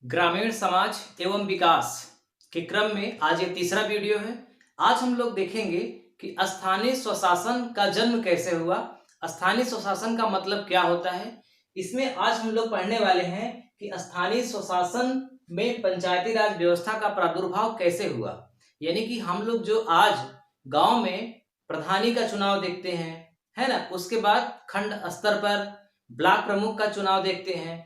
ग्रामीण समाज एवं विकास के क्रम में आज ये तीसरा वीडियो है। आज हम लोग देखेंगे कि स्थानीय स्वशासन का जन्म कैसे हुआ, स्थानीय स्वशासन का मतलब क्या होता है। इसमें आज हम लोग पढ़ने वाले हैं कि स्थानीय स्वशासन में पंचायती राज व्यवस्था का प्रादुर्भाव कैसे हुआ। यानी कि हम लोग जो आज गांव में प्रधानी का चुनाव देखते हैं, है ना, उसके बाद खंड स्तर पर ब्लॉक प्रमुख का चुनाव देखते हैं,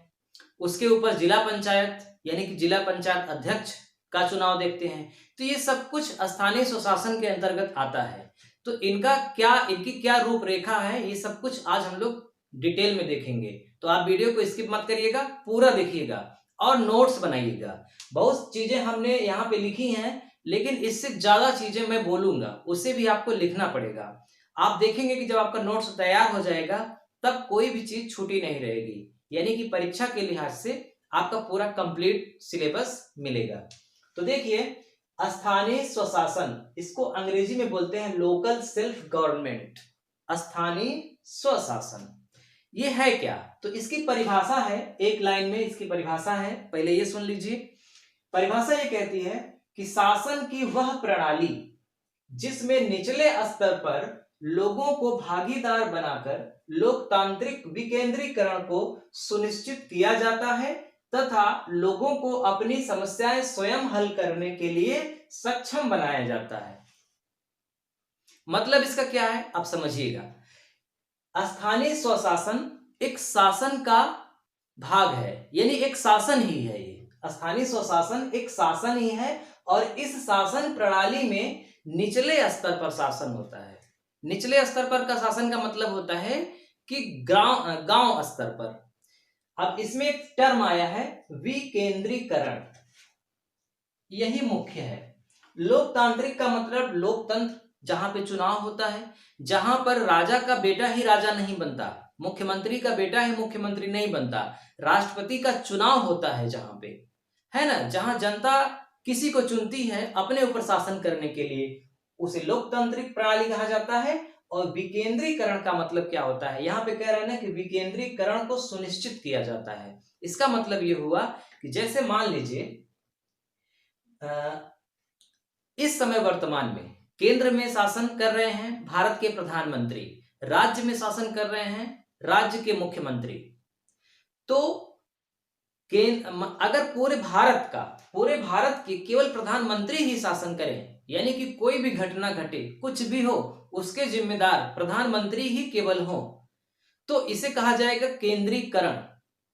उसके ऊपर जिला पंचायत यानी कि जिला पंचायत अध्यक्ष का चुनाव देखते हैं। तो ये सब कुछ स्थानीय स्वशासन के अंतर्गत आता है। तो इनकी क्या रूपरेखा है, ये सब कुछ आज हम लोग डिटेल में देखेंगे। तो आप वीडियो को स्किप मत करिएगा, पूरा देखिएगा और नोट्स बनाइएगा। बहुत चीजें हमने यहाँ पे लिखी हैं, लेकिन इससे ज्यादा चीजें मैं बोलूंगा, उसे भी आपको लिखना पड़ेगा। आप देखेंगे कि जब आपका नोट्स तैयार हो जाएगा तब कोई भी चीज छूटी नहीं रहेगी, यानी कि परीक्षा के लिहाज से आपका पूरा कंप्लीट सिलेबस मिलेगा। तो देखिए, स्थानीय स्वशासन, इसको अंग्रेजी में बोलते हैं लोकल सेल्फ गवर्नमेंट। स्थानीय स्वशासन ये है क्या? तो इसकी परिभाषा है, एक लाइन में इसकी परिभाषा है, पहले ये सुन लीजिए। परिभाषा ये कहती है कि शासन की वह प्रणाली जिसमें निचले स्तर पर लोगों को भागीदार बनाकर लोकतांत्रिक विकेंद्रीकरण को सुनिश्चित किया जाता है तथा लोगों को अपनी समस्याएं स्वयं हल करने के लिए सक्षम बनाया जाता है। मतलब इसका क्या है, आप समझिएगा। स्थानीय स्वशासन एक शासन का भाग है, यानी एक शासन ही है। ये स्थानीय स्वशासन एक शासन ही है और इस शासन प्रणाली में निचले स्तर पर शासन होता है। निचले स्तर पर का शासन का मतलब होता है कि गांव स्तर पर। अब इसमें एक टर्म आया है विकेंद्रीकरण, यही मुख्य है। लोकतांत्रिक का मतलब लोकतंत्र, जहां पे चुनाव होता है, जहां पर राजा का बेटा ही राजा नहीं बनता, मुख्यमंत्री का बेटा ही मुख्यमंत्री नहीं बनता, राष्ट्रपति का चुनाव होता है जहां पे, है ना, जहां जनता किसी को चुनती है अपने ऊपर शासन करने के लिए, उसे लोकतांत्रिक प्रणाली कहा जाता है। और विकेंद्रीकरण का मतलब क्या होता है, यहाँ पे कह रहे हैं ना कि विकेंद्रीकरण को सुनिश्चित किया जाता है। इसका मतलब ये हुआ कि जैसे मान लीजिए इस समय वर्तमान में केंद्र में शासन कर रहे हैं भारत के प्रधानमंत्री, राज्य में शासन कर रहे हैं राज्य के मुख्यमंत्री। तो अगर पूरे भारत के केवल प्रधानमंत्री ही शासन करें, यानी कि कोई भी घटना घटे, कुछ भी हो, उसके जिम्मेदार प्रधानमंत्री ही केवल हो, तो इसे कहा जाएगा केंद्रीकरण,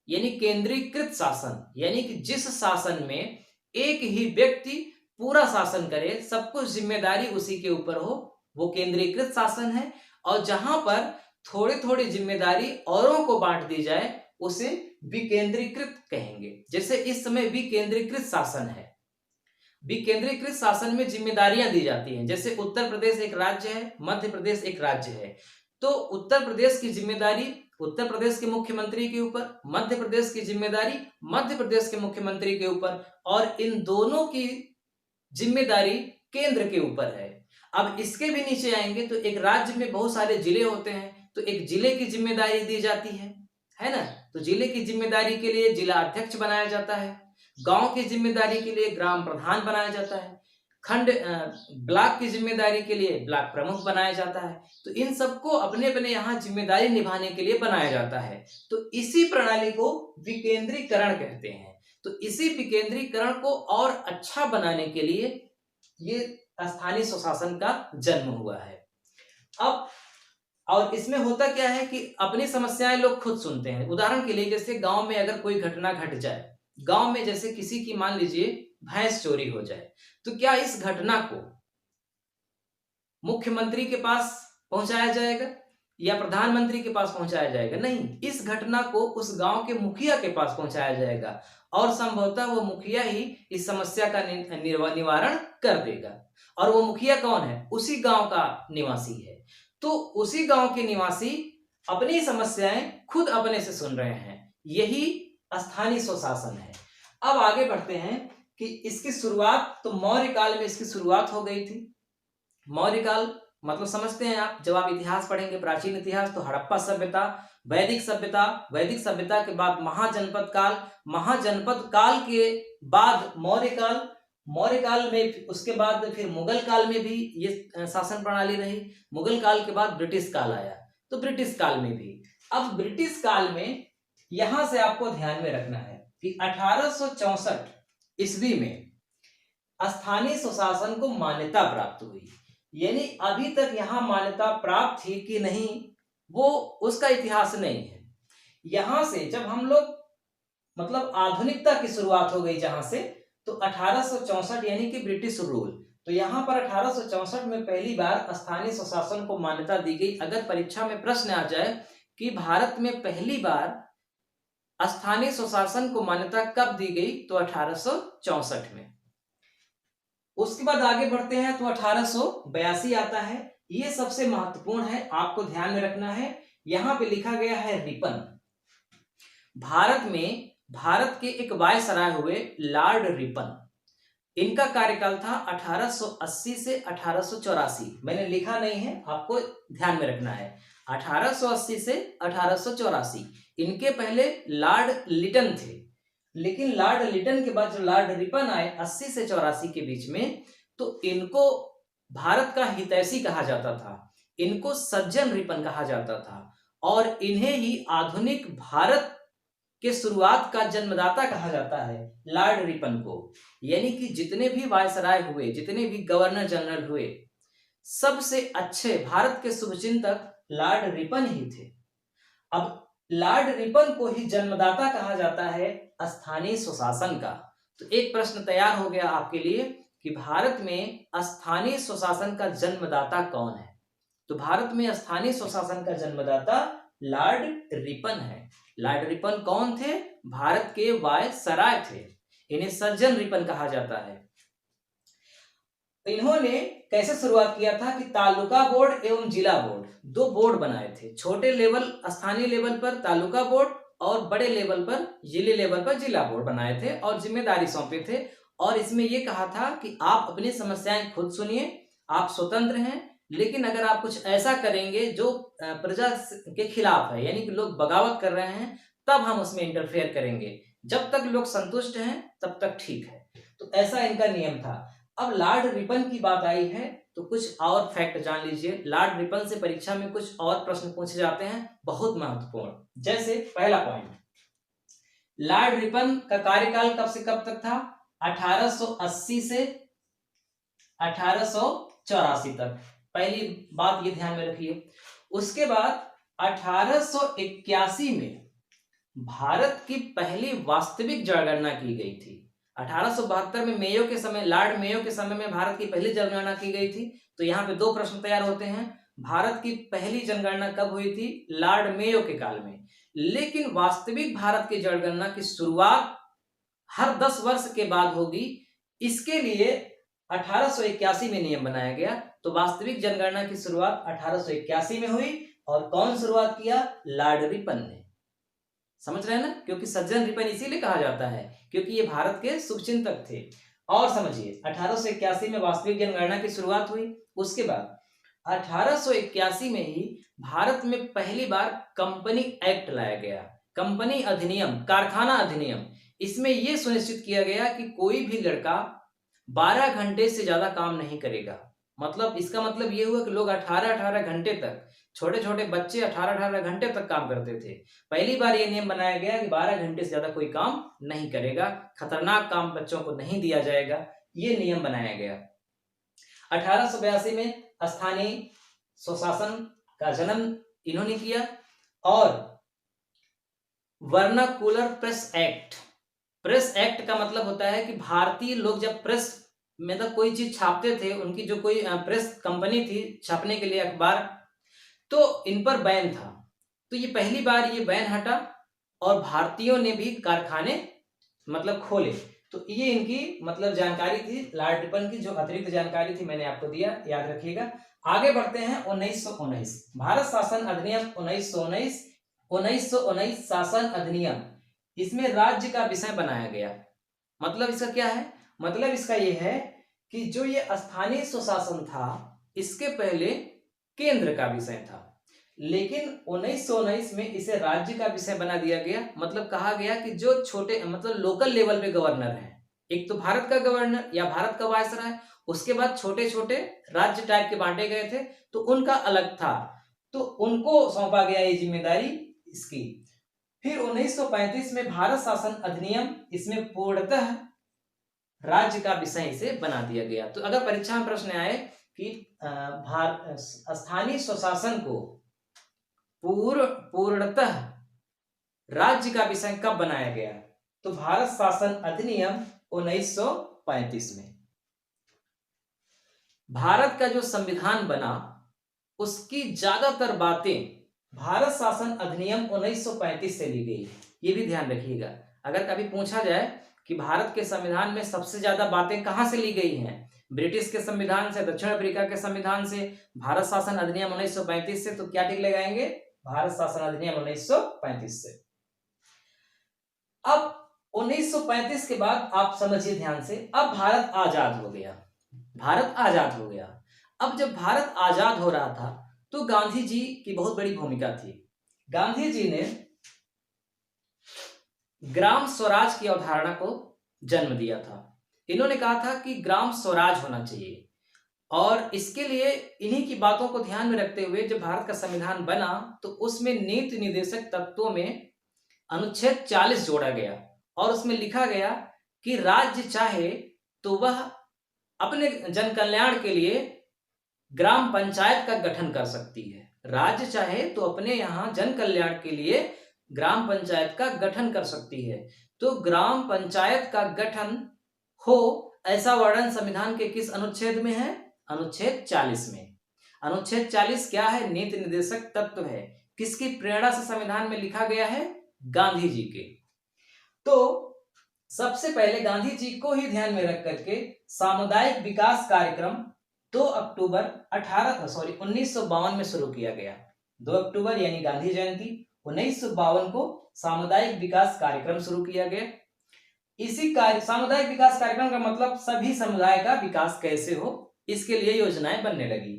यानी केंद्रीकृत शासन। यानी कि जिस शासन में एक ही व्यक्ति पूरा शासन करे, सब कुछ जिम्मेदारी उसी के ऊपर हो, वो केंद्रीकृत शासन है। और जहां पर थोड़ी थोड़ी जिम्मेदारी औरों को बांट दी जाए, उसे विकेंद्रीकृत कहेंगे। जैसे इस समय विकेंद्रीकृत शासन है, विकेंद्रीकृत शासन में जिम्मेदारियां दी जाती हैं। जैसे उत्तर प्रदेश एक राज्य है, मध्य प्रदेश एक राज्य है, तो उत्तर प्रदेश की जिम्मेदारी उत्तर प्रदेश के मुख्यमंत्री के ऊपर, मध्य प्रदेश की जिम्मेदारी मध्य प्रदेश के मुख्यमंत्री के ऊपर, और इन दोनों की जिम्मेदारी केंद्र के ऊपर है। अब इसके भी नीचे आएंगे तो एक राज्य में बहुत सारे जिले होते हैं, तो एक जिले की जिम्मेदारी दी जाती है ना। तो जिले की जिम्मेदारी के लिए जिला अध्यक्ष बनाया जाता है, गांव की जिम्मेदारी के लिए ग्राम प्रधान बनाया जाता है, ब्लॉक की जिम्मेदारी के लिए ब्लॉक प्रमुख बनाया जाता है। तो इन सबको अपने अपने यहाँ जिम्मेदारी निभाने के लिए बनाया जाता है। तो इसी प्रणाली को विकेंद्रीकरण कहते हैं। तो इसी विकेंद्रीकरण को और अच्छा बनाने के लिए ये स्थानीय स्वशासन का जन्म हुआ है। अब और इसमें होता क्या है कि अपनी समस्याएं लोग खुद सुनते हैं। उदाहरण के लिए, जैसे गांव में अगर कोई घटना घट जाए, गांव में जैसे किसी की मान लीजिए भैंस चोरी हो जाए, तो क्या इस घटना को मुख्यमंत्री के पास पहुंचाया जाएगा या प्रधानमंत्री के पास पहुंचाया जाएगा? नहीं, इस घटना को उस गांव के मुखिया के पास पहुंचाया जाएगा और संभवतः वो मुखिया ही इस समस्या का निवारण कर देगा। और वो मुखिया कौन है? उसी गांव का निवासी है। तो उसी गांव के निवासी अपनी समस्याएं खुद अपने से सुन रहे हैं, यही स्थानीय स्वशासन है। अब आगे बढ़ते हैं कि इसकी शुरुआत तो मौर्य काल में इसकी शुरुआत हो गई थी। मौर्य काल मतलब समझते हैं आप, जब आप इतिहास पढ़ेंगे, प्राचीन इतिहास, तो हड़प्पा सभ्यता वैदिक सभ्यता के बाद महाजनपद काल के बाद मौर्य काल में, उसके बाद फिर मुगल काल में भी ये शासन प्रणाली रही। मुगल काल के बाद ब्रिटिश काल आया, तो ब्रिटिश काल में भी। अब ब्रिटिश काल में यहां से आपको ध्यान में रखना है कि 1864 ईस्वी में स्थानीय स्वशासन को मान्यता प्राप्त हुई। यानी अभी तक यहां मान्यता प्राप्त थी कि नहीं, वो उसका इतिहास नहीं है। यहां से जब हम लोग मतलब आधुनिकता की शुरुआत हो गई जहां से, तो 1864 यानी कि ब्रिटिश रूल, तो यहां पर 1864 में पहली बार स्थानीय स्वशासन को मान्यता दी गई। अगर परीक्षा में प्रश्न आ जाए कि भारत में पहली बार स्थानीय स्वशासन को मान्यता कब दी गई, तो 1864 में। उसके बाद आगे बढ़ते हैं तो 1882 आता है। ये सबसे महत्वपूर्ण है, आपको ध्यान में रखना है। यहां पे लिखा गया है रिपन। भारत के एक वायसराय हुए लॉर्ड रिपन, इनका कार्यकाल था 1880 से 1884। मैंने लिखा नहीं है, आपको ध्यान में रखना है। 1880 से 1884। इनके पहले लॉर्ड लिटन थे, लेकिन लॉर्ड लिटन के बाद जो लॉर्ड रिपन आए 80 से 84 के बीच में, तो इनको भारत का हितैषी कहा जाता था, इनको सज्जन रिपन कहा जाता था, और इन्हें ही आधुनिक भारत के शुरुआत का जन्मदाता कहा जाता है, लॉर्ड रिपन को। यानी कि जितने भी वायसराय हुए, जितने भी गवर्नर जनरल हुए, सबसे अच्छे भारत के शुभचिंतक लॉर्ड रिपन ही थे। अब लॉर्ड रिपन को ही जन्मदाता कहा जाता है स्थानीय स्वशासन का। तो एक प्रश्न तैयार हो गया आपके लिए कि भारत में स्थानीय स्वशासन का जन्मदाता कौन है। तो भारत में स्थानीय स्वशासन का जन्मदाता लॉर्ड रिपन है। लॉर्ड रिपन कौन थे? भारत के वायसराय थे, इन्हें सज्जन रिपन कहा जाता है। इन्होंने कैसे शुरुआत किया था कि तालुका बोर्ड एवं जिला बोर्ड, दो बोर्ड बनाए थे। छोटे लेवल स्थानीय लेवल पर तालुका बोर्ड और बड़े लेवल पर जिले लेवल पर जिला बोर्ड बनाए थे और जिम्मेदारी सौंपे थे। और इसमें यह कहा था कि आप अपनी समस्याएं खुद सुनिए, आप स्वतंत्र हैं, लेकिन अगर आप कुछ ऐसा करेंगे जो प्रजा के खिलाफ है, यानी कि लोग बगावत कर रहे हैं, तब हम उसमें इंटरफेयर करेंगे। जब तक लोग संतुष्ट हैं तब तक ठीक है। तो ऐसा इनका नियम था। अब लॉर्ड रिपन की बात आई है तो कुछ और फैक्ट जान लीजिए। लॉर्ड रिपन से परीक्षा में कुछ और प्रश्न पूछे जाते हैं, बहुत महत्वपूर्ण। जैसे पहला पॉइंट, लॉर्ड रिपन का कार्यकाल कब से कब तक था? 1880 से 1884 तक। पहली बात ये ध्यान में रखिए। उसके बाद 1881 में भारत की पहली वास्तविक जनगणना की गई थी। 1872 में मेयो के समय, लॉर्ड मेयो के समय में भारत की पहली जनगणना की गई थी। तो यहाँ पे दो प्रश्न तैयार होते हैं। भारत की पहली जनगणना कब हुई थी? लॉर्ड मेयो के काल में। लेकिन वास्तविक भारत की जनगणना की शुरुआत हर 10 वर्ष के बाद होगी। इसके लिए 1881 में नियम बनाया गया। तो वास्तविक जनगणना की शुरुआत 1881 में हुई। और कौन शुरुआत किया? लॉर्ड रिपन ने। समझ रहे हैं ना? क्योंकि सज्जन रिपन इसीलिए कहा जाता है क्योंकि ये भारत के शुभचिंतक थे। और समझिए, 1881 में वास्तविक जनगणना की शुरुआत हुई। उसके बाद 1881 में ही भारत में पहली बार कंपनी एक्ट लाया गया, कंपनी अधिनियम, कारखाना अधिनियम। इसमें यह सुनिश्चित किया गया कि कोई भी लड़का 12 घंटे से ज्यादा काम नहीं करेगा। मतलब इसका मतलब ये हुआ कि लोग 18-18 घंटे तक, छोटे छोटे बच्चे 18-18 घंटे तक काम करते थे। पहली बार ये नियम बनाया गया कि 12 घंटे से ज्यादा कोई काम नहीं करेगा, खतरनाक काम बच्चों को नहीं दिया जाएगा, ये नियम बनाया गया। 1882 में स्थानीय स्वशासन का जन्म इन्होंने किया। और vernacular press act, press act का मतलब होता है कि भारतीय लोग जब प्रेस मतलब कोई चीज छापते थे, उनकी जो कोई प्रेस कंपनी थी छापने के लिए अखबार, तो इन पर बैन था। तो ये पहली बार ये बैन हटा और भारतीयों ने भी कारखाने मतलब खोले। तो ये इनकी मतलब जानकारी थी लॉर्ड रिपन की, जो अतिरिक्त जानकारी थी मैंने आपको दिया, याद रखिएगा। आगे बढ़ते हैं 1919 भारत शासन अधिनियम 1919 शासन अधिनियम। इसमें राज्य का विषय बनाया गया। मतलब इसका क्या है? मतलब इसका ये है कि जो ये स्थानीय स्वशासन था, इसके पहले केंद्र का विषय था। लेकिन 1919 में इसे राज्य का विषय बना दिया गया। मतलब कहा गया कि जो छोटे मतलब लोकल लेवल पे गवर्नर हैं, एक तो भारत का गवर्नर या भारत का वायसराय, उसके बाद छोटे छोटे राज्य टाइप के बांटे गए थे, तो उनका अलग था, तो उनको सौंपा गया ये जिम्मेदारी इसकी। फिर 1935 में भारत शासन अधिनियम, इसमें पूर्णतः राज्य का विषय इसे बना दिया गया। तो अगर परीक्षा में प्रश्न आए कि स्थानीय स्वशासन को पूर्णतः राज्य का विषय कब बनाया गया, तो भारत शासन अधिनियम 1935 में। भारत का जो संविधान बना उसकी ज्यादातर बातें भारत शासन अधिनियम 1935 से ली गई। ये भी ध्यान रखिएगा, अगर कभी पूछा जाए कि भारत के संविधान में सबसे ज्यादा बातें कहां से ली गई हैं, ब्रिटिश के संविधान से, दक्षिण अफ्रीका के संविधान से, भारत शासन अधिनियम 1935 से, तो क्या टिक लगाएंगे, भारत शासन अधिनियम 1935 से। अब 1935 के बाद आप समझिए ध्यान से, अब भारत आजाद हो गया। भारत आजाद हो गया। अब जब भारत आजाद हो रहा था तो गांधी जी की बहुत बड़ी भूमिका थी। गांधी जी ने ग्राम स्वराज की अवधारणा को जन्म दिया था। इन्होंने कहा था कि ग्राम स्वराज होना चाहिए, और इसके लिए इन्हीं की बातों को ध्यान में रखते हुए जब भारत का संविधान बना तो उसमें नीति निर्देशक तत्वों में अनुच्छेद 40 जोड़ा गया, और उसमें लिखा गया कि राज्य चाहे तो वह अपने जन कल्याण के लिए ग्राम पंचायत का गठन कर सकती है। राज्य चाहे तो अपने यहाँ जन कल्याण के लिए ग्राम पंचायत का गठन कर सकती है। तो ग्राम पंचायत का गठन हो, ऐसा वर्णन संविधान के किस अनुच्छेद में है, अनुच्छेद 40 में। अनुच्छेद 40 क्या है, नीति निर्देशक तत्व है। किसकी प्रेरणा से संविधान में लिखा गया है, गांधी जी के। तो सबसे पहले गांधी जी को ही ध्यान में रख करके सामुदायिक विकास कार्यक्रम 2 अक्टूबर 1952 में शुरू किया गया। 2 अक्टूबर यानी गांधी जयंती 1952 को सामुदायिक विकास कार्यक्रम शुरू किया गया। इसी सामुदायिक विकास कार्यक्रम का मतलब सभी समुदाय का विकास कैसे हो, इसके लिए योजनाएं बनने लगी।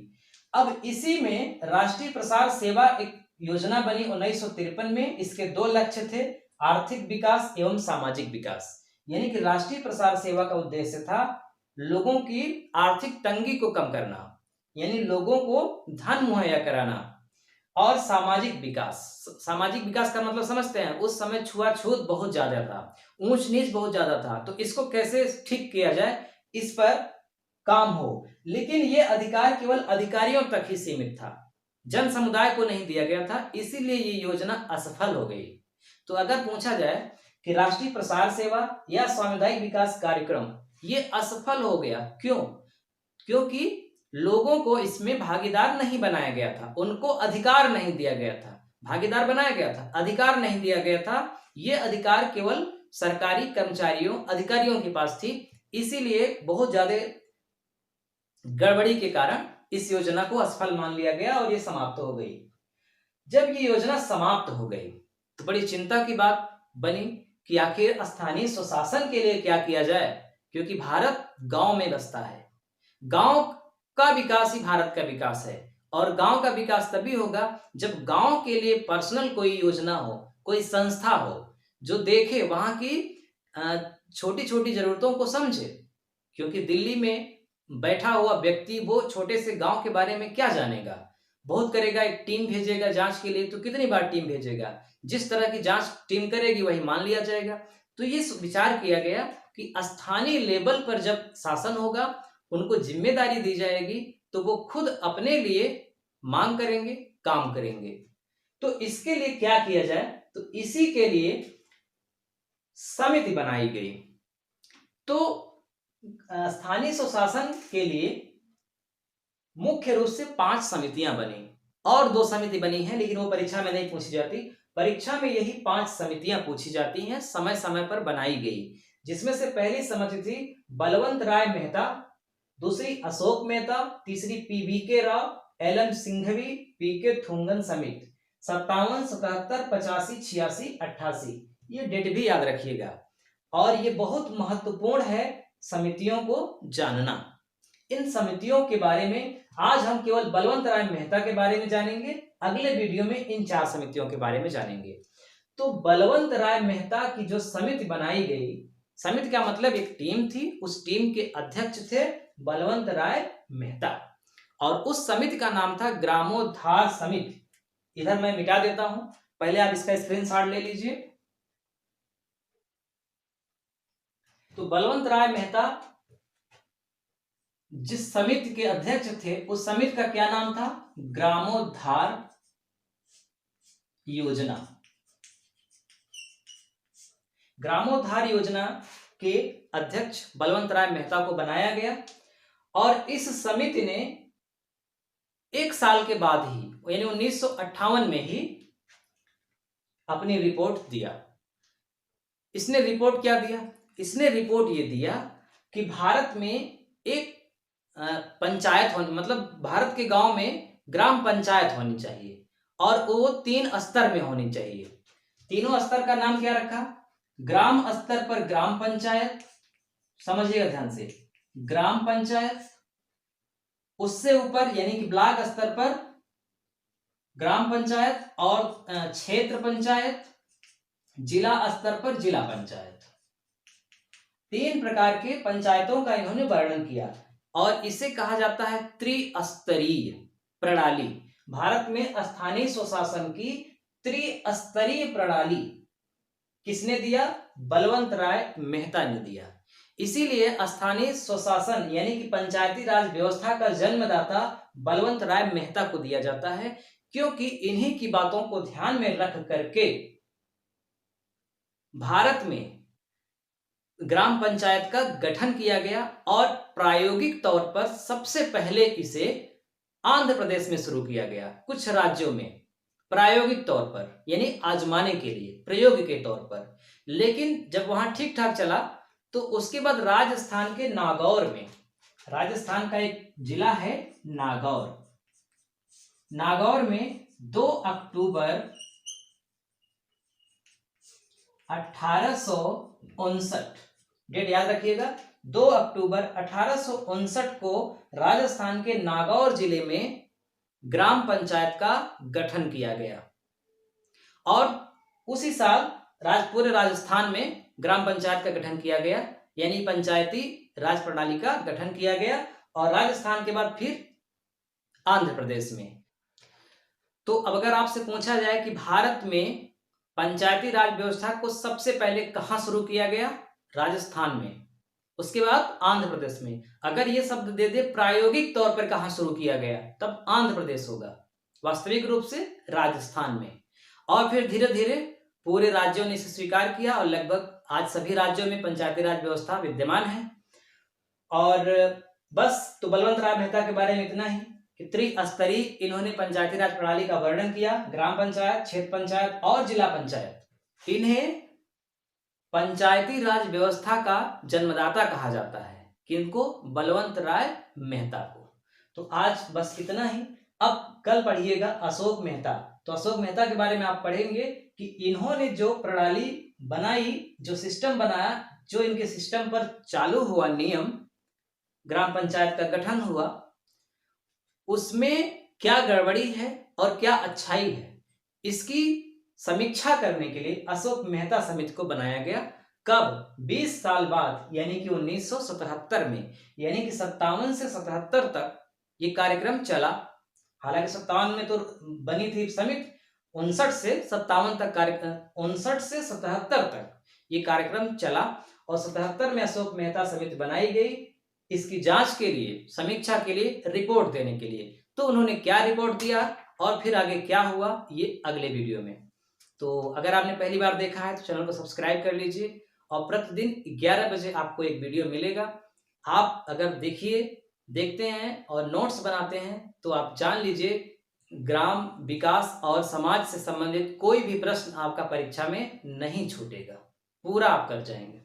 अब इसी में राष्ट्रीय प्रसार सेवा एक योजना बनी 1953 में। इसके 2 लक्ष्य थे, आर्थिक विकास एवं सामाजिक विकास। यानी कि राष्ट्रीय प्रसार सेवा का उद्देश्य था लोगों की आर्थिक तंगी को कम करना, यानी लोगों को धन मुहैया कराना, और सामाजिक विकास। सामाजिक विकास का मतलब समझते हैं, उस समय छुआछूत बहुत ज्यादा था, ऊंच नीच बहुत ज्यादा था, तो इसको कैसे ठीक किया जाए, इस पर काम हो। लेकिन ये अधिकार केवल अधिकारियों तक ही सीमित था, जन समुदाय को नहीं दिया गया था, इसीलिए ये योजना असफल हो गई। तो अगर पूछा जाए कि राष्ट्रीय प्रसार सेवा या सामुदायिक विकास कार्यक्रम ये असफल हो गया, क्यों? क्योंकि लोगों को इसमें भागीदार नहीं बनाया गया था, उनको अधिकार नहीं दिया गया था। भागीदार बनाया गया था, अधिकार नहीं दिया गया था। ये अधिकार केवल सरकारी कर्मचारियों, अधिकारियों के पास थी, इसीलिए बहुत ज्यादा गड़बड़ी के कारण इस योजना को असफल मान लिया गया और ये समाप्त हो गई। जब ये योजना समाप्त हो गई तो बड़ी चिंता की बात बनी कि आखिर स्थानीय स्वशासन के लिए क्या किया जाए, क्योंकि भारत गांव में बसता है। गांव का विकास ही भारत का विकास है, और गांव का विकास तभी होगा जब गांव के लिए पर्सनल कोई योजना हो, कोई संस्था हो जो देखे वहां की छोटी छोटी जरूरतों को समझे। क्योंकि दिल्ली में बैठा हुआ व्यक्ति वो छोटे से गांव के बारे में क्या जानेगा, बहुत करेगा, एक टीम भेजेगा जांच के लिए, तो कितनी बार टीम भेजेगा, जिस तरह की जांच टीम करेगी वही मान लिया जाएगा। तो ये विचार किया गया कि स्थानीय लेवल पर जब शासन होगा, उनको जिम्मेदारी दी जाएगी, तो वो खुद अपने लिए मांग करेंगे, काम करेंगे। तो इसके लिए क्या किया जाए, तो इसी के लिए समिति बनाई गई। तो स्थानीय स्वशासन के लिए मुख्य रूप से 5 समितियां बनी, और 2 समिति बनी है, लेकिन वो परीक्षा में नहीं पूछी जाती। परीक्षा में यही 5 समितियां पूछी जाती हैं, समय समय पर बनाई गई, जिसमें से पहली समिति थी बलवंत राय मेहता, दूसरी अशोक मेहता, तीसरी पीवीके राव, एलएम सिंघवी, पीके थुंगन समिति। 57, 77, 85, 86, 88, ये डेट भी याद रखिएगा, और ये बहुत महत्वपूर्ण है समितियों को जानना। इन समितियों के बारे में आज हम केवल बलवंत राय मेहता के बारे में जानेंगे, अगले वीडियो में इन 4 समितियों के बारे में जानेंगे। तो बलवंत राय मेहता की जो समिति बनाई गई, समिति का मतलब एक टीम थी, उस टीम के अध्यक्ष थे बलवंत राय मेहता और उस समिति का नाम था ग्रामोद्धार समिति। इधर मैं मिटा देता हूं, पहले आप इसका स्क्रीनशॉट ले लीजिए। तो बलवंत राय मेहता जिस समिति के अध्यक्ष थे उस समिति का क्या नाम था? ग्रामोद्धार योजना। ग्रामोद्धार योजना के अध्यक्ष बलवंत राय मेहता को बनाया गया और इस समिति ने 1 साल के बाद ही यानी 1958 में ही अपनी रिपोर्ट दिया। इसने रिपोर्ट क्या दिया? इसने रिपोर्ट ये दिया कि भारत में एक पंचायत होनी, मतलब भारत के गांव में ग्राम पंचायत होनी चाहिए और वो 3 स्तर में होनी चाहिए। तीनों स्तर का नाम क्या रखा? ग्राम स्तर पर ग्राम पंचायत, समझिएगा ध्यान से, ग्राम पंचायत, उससे ऊपर यानी कि ब्लॉक स्तर पर ग्राम पंचायत और क्षेत्र पंचायत, जिला स्तर पर जिला पंचायत। 3 प्रकार के पंचायतों का इन्होंने वर्णन किया और इसे कहा जाता है त्रिस्तरीय प्रणाली। भारत में स्थानीय स्वशासन की त्रिस्तरीय प्रणाली किसने दिया? बलवंत राय मेहता ने दिया। इसीलिए स्थानीय स्वशासन यानी कि पंचायती राज व्यवस्था का जन्मदाता बलवंत राय मेहता को दिया जाता है, क्योंकि इन्हीं की बातों को ध्यान में रख करके भारत में ग्राम पंचायत का गठन किया गया और प्रायोगिक तौर पर सबसे पहले इसे आंध्र प्रदेश में शुरू किया गया, कुछ राज्यों में प्रायोगिक तौर पर यानी आजमाने के लिए, प्रयोग के तौर पर। लेकिन जब वहां ठीक ठाक चला तो उसके बाद राजस्थान के नागौर में, राजस्थान का एक जिला है नागौर, नागौर में 2 अक्टूबर 1859, डेट याद रखिएगा, 2 अक्टूबर 1859 को राजस्थान के नागौर जिले में ग्राम पंचायत का गठन किया गया और उसी साल पूरे राजस्थान में ग्राम पंचायत का गठन किया गया, यानी पंचायती राज प्रणाली का गठन किया गया और राजस्थान के बाद फिर आंध्र प्रदेश में। तो अब अगर आपसे पूछा जाए कि भारत में पंचायती राज व्यवस्था को सबसे पहले कहां शुरू किया गया? राजस्थान में, उसके बाद आंध्र प्रदेश में। अगर ये शब्द दे दे प्रायोगिक तौर पर कहां शुरू किया गया, तब आंध्र प्रदेश होगा, वास्तविक रूप से राजस्थान में। और फिर धीरे धीरे पूरे राज्यों ने इसे स्वीकार किया और लगभग आज सभी राज्यों में पंचायती राज व्यवस्था विद्यमान है। और बस, तो बलवंत राय मेहता के बारे में इतना ही कि त्रिस्तरीय इन्होंने पंचायती राज प्रणाली का वर्णन किया, ग्राम पंचायत, क्षेत्र पंचायत और जिला पंचायत। इन्हें पंचायती राज व्यवस्था का जन्मदाता कहा जाता है, किनको? बलवंत राय मेहता को। तो आज बस इतना ही। अब कल पढ़िएगा अशोक मेहता। तो अशोक मेहता के बारे में आप पढ़ेंगे कि इन्होंने जो प्रणाली बनाई, जो सिस्टम बनाया, जो इनके सिस्टम पर चालू हुआ नियम, ग्राम पंचायत का गठन हुआ, उसमें क्या गड़बड़ी है और क्या अच्छाई है, इसकी समीक्षा करने के लिए अशोक मेहता समिति को बनाया गया। कब? 20 साल बाद, यानी कि 1977 में, यानी कि 57 से 77 तक ये कार्यक्रम चला। हालांकि 57 में तो बनी थी समिति, 59 से 57 तक कार्यक्रम, 59 से 77 तक ये कार्यक्रम चला और 77 में अशोक मेहता समिति बनाई गई इसकी जांच के लिए, समीक्षा के लिए, रिपोर्ट देने के लिए। तो उन्होंने क्या रिपोर्ट दिया और फिर आगे क्या हुआ, ये अगले वीडियो में। तो अगर आपने पहली बार देखा है तो चैनल को सब्सक्राइब कर लीजिए और प्रतिदिन 11 बजे आपको एक वीडियो मिलेगा। आप अगर देखते हैं और नोट्स बनाते हैं तो आप जान लीजिए ग्राम विकास और समाज से संबंधित कोई भी प्रश्न आपका परीक्षा में नहीं छूटेगा, पूरा आप कर जाएंगे।